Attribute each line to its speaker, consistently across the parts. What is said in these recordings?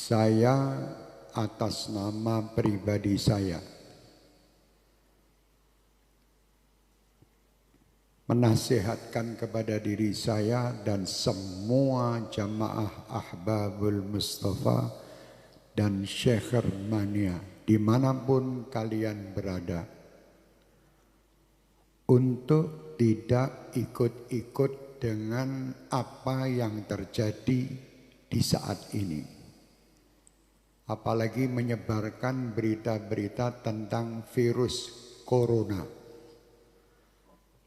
Speaker 1: Saya atas nama pribadi saya menasihatkan kepada diri saya dan semua jamaah Ahbabul Mustafa dan Syekh Mania dimanapun kalian berada, untuk tidak ikut-ikut dengan apa yang terjadi di saat ini. Apalagi menyebarkan berita-berita tentang virus corona.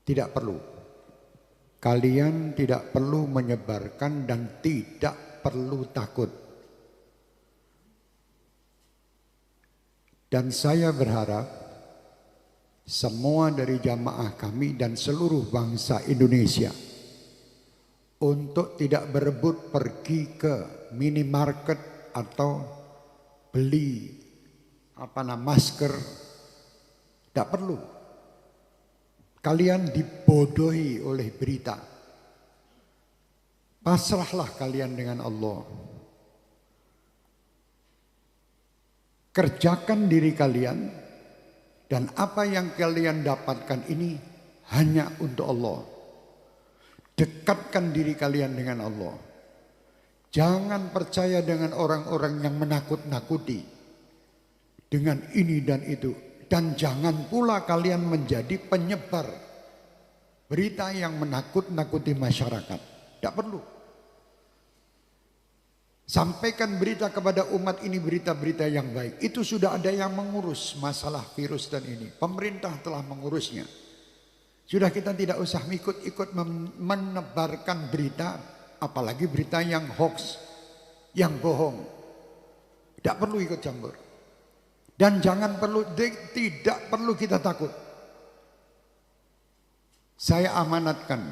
Speaker 1: Tidak perlu. Kalian tidak perlu menyebarkan dan tidak perlu takut. Dan saya berharap semua dari jamaah kami dan seluruh bangsa Indonesia untuk tidak berebut pergi ke minimarket atau beli masker. Tidak perlu. Kalian dibodohi oleh berita. Pasrahlah kalian dengan Allah. Kerjakan diri kalian, dan apa yang kalian dapatkan ini hanya untuk Allah. Dekatkan diri kalian dengan Allah. Jangan percaya dengan orang-orang yang menakut-nakuti dengan ini dan itu. Dan jangan pula kalian menjadi penyebar berita yang menakut-nakuti masyarakat. Tidak perlu. Sampaikan berita kepada umat ini, berita-berita yang baik. Itu sudah ada yang mengurus masalah virus dan ini. Pemerintah telah mengurusnya. Sudah, kita tidak usah ikut-ikut menebarkan berita, apalagi berita yang hoax, yang bohong. Tidak perlu ikut campur. Dan tidak perlu kita takut. Saya amanatkan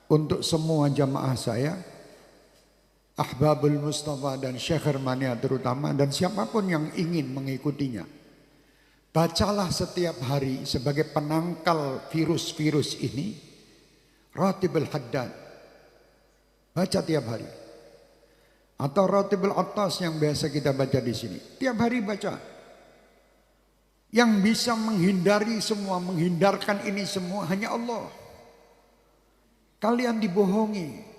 Speaker 1: untuk semua jamaah saya, Ahbabul Mustafa dan Syekh Mania terutama, dan siapapun yang ingin mengikutinya. Bacalah setiap hari sebagai penangkal virus-virus ini, Ratibul Haddad. Baca tiap hari. Atau Ratibul Attas yang biasa kita baca di sini. Tiap hari baca. Yang bisa menghindari semua, menghindarkan ini semua hanya Allah. Kalian dibohongi.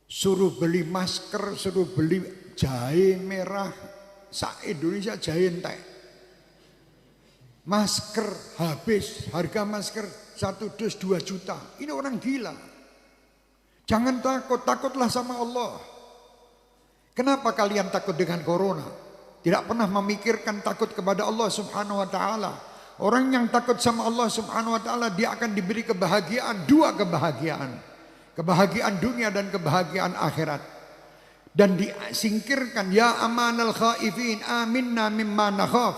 Speaker 1: Suruh beli masker, suruh beli jahe merah. Indonesia jahe entek. Masker habis, harga masker 1 dus 2 juta. Ini orang gila. Jangan takut, takutlah sama Allah. Kenapa kalian takut dengan corona? Tidak pernah memikirkan takut kepada Allah Subhanahu wa ta'ala. Orang yang takut sama Allah Subhanahu wa ta'ala, dia akan diberi kebahagiaan, 2 kebahagiaan. Kebahagiaan dunia dan kebahagiaan akhirat. Dan disingkirkan, ya amanal khaifin aminna mimma nakhaf.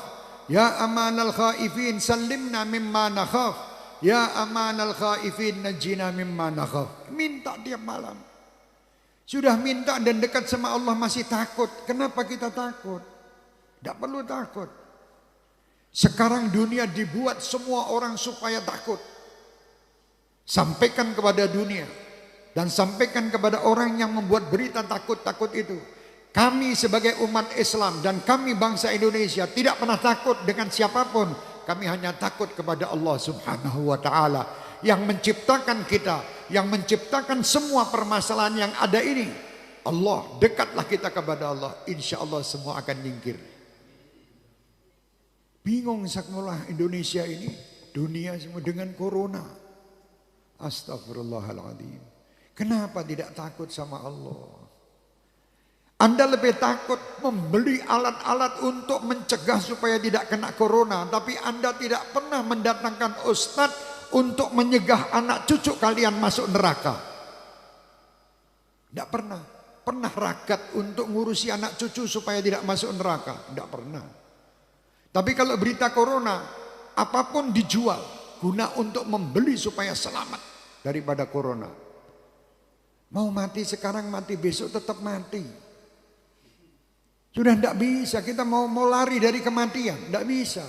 Speaker 1: Ya amanal khaifin sallimna mimma nakhaf. Ya amanal khaifin najina mimma nakhaf. Minta tiap malam. Sudah minta dan dekat sama Allah masih takut. Kenapa kita takut? Tidak perlu takut. Sekarang dunia dibuat semua orang supaya takut. Sampaikan kepada dunia. Dan sampaikan kepada orang yang membuat berita takut-takut itu. Kami sebagai umat Islam dan kami bangsa Indonesia tidak pernah takut dengan siapapun. Kami hanya takut kepada Allah Subhanahu wa ta'ala. Yang menciptakan kita. Yang menciptakan semua permasalahan yang ada ini. Allah, dekatlah kita kepada Allah. Insya Allah semua akan nyingkir. Bingung sakmulah Indonesia ini. Dunia semua dengan corona. Astagfirullahaladzim. Kenapa tidak takut sama Allah? Anda lebih takut membeli alat-alat untuk mencegah supaya tidak kena corona. Tapi Anda tidak pernah mendatangkan ustadz untuk menyegah anak cucu kalian masuk neraka. Tidak pernah. Pernah ragat untuk ngurusi anak cucu supaya tidak masuk neraka? Tidak pernah. Tapi kalau berita corona, apapun dijual guna untuk membeli supaya selamat daripada corona. Mau mati sekarang, mati besok tetap mati. Sudah tidak bisa, kita mau lari dari kematian, tidak bisa.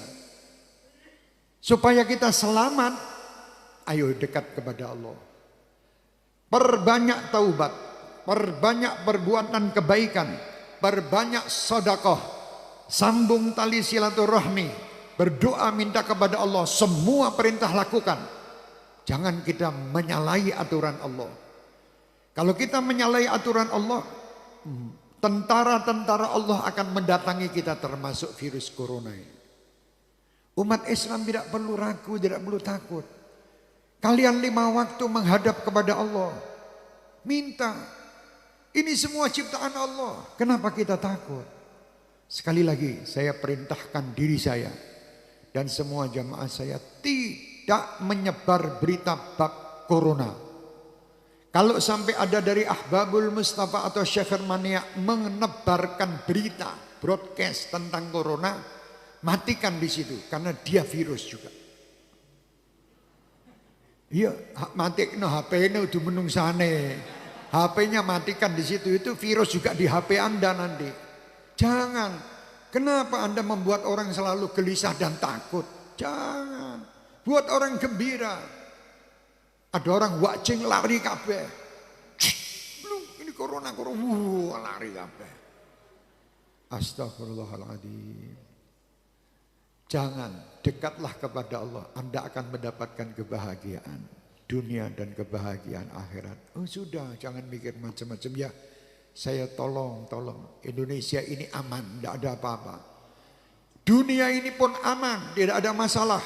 Speaker 1: Supaya kita selamat, ayo dekat kepada Allah. Perbanyak taubat, perbanyak perbuatan kebaikan. berbanyak sedekah, sambung tali silaturahmi, berdoa minta kepada Allah, semua perintah lakukan. Jangan kita menyalahi aturan Allah. Kalau kita menyalahi aturan Allah, tentara-tentara Allah akan mendatangi kita, termasuk virus corona ini. Umat Islam tidak perlu ragu, tidak perlu takut. Kalian 5 waktu menghadap kepada Allah, minta. Ini semua ciptaan Allah. Kenapa kita takut? Sekali lagi saya perintahkan diri saya dan semua jamaah saya tidak menyebar berita bab corona. Kalau sampai ada dari Ahbabul Mustafa atau Syekh Mania menebarkan berita broadcast tentang corona, matikan di situ karena dia virus juga. Iya, matikno HP-nya udah menungsane. HP-nya matikan di situ, itu virus juga di HP Anda nanti. Jangan. Kenapa Anda membuat orang selalu gelisah dan takut? Jangan. Buat orang gembira. Ada orang watching lari kabeh. Belum, ini corona lari kabeh. Astagfirullahaladzim. Jangan, dekatlah kepada Allah. Anda akan mendapatkan kebahagiaan dunia dan kebahagiaan akhirat. Oh sudah, jangan mikir macam-macam ya. Saya tolong. Indonesia ini aman, tidak ada apa-apa. Dunia ini pun aman, tidak ada masalah.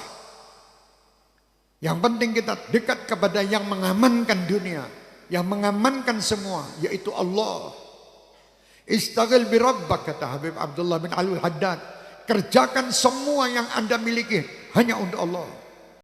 Speaker 1: Yang penting kita dekat kepada yang mengamankan dunia, yang mengamankan semua, yaitu Allah. Istaghil bi rabbak, kata Habib Abdullah bin Alwi Haddad. Kerjakan semua yang Anda miliki hanya untuk Allah.